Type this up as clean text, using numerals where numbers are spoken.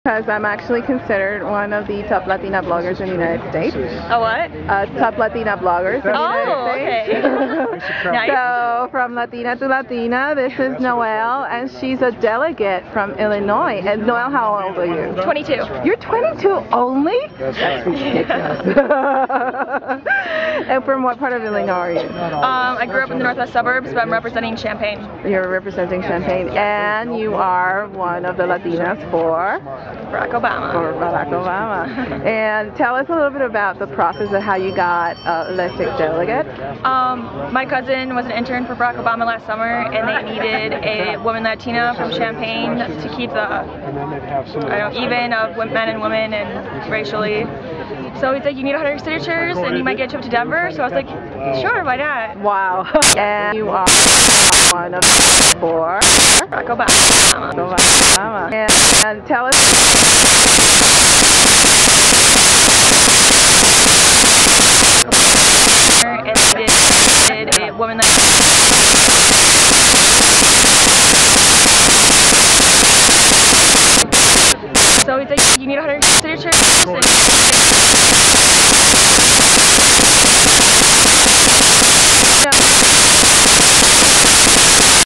Because I'm actually considered one of the top Latina bloggers in the United States. A what? Top Latina bloggers in the United States. Okay. Nice. So, from Latina to Latina, this is Noelle, and she's a delegate from Illinois. And Noelle, how old are you? 22. You're 22 only? That's ridiculous. And from what part of Illinois are you? I grew up in the northwest suburbs, but I'm representing Champaign. You're representing Champaign, and you are one of the Latinas for Barack Obama. For Barack Obama. And tell us a little bit about the process of how you got elected delegate. My cousin was an intern for Barack Obama last summer, and they needed a woman Latina from Champaign to keep the even of men and women and racially. So he's like, you need 100 signatures and you might get a trip to Denver. So I was like, sure, why not? Wow. And you are one of for Barack Obama. And tell us. And they did a woman that. So he's like, you need 100 signatures. And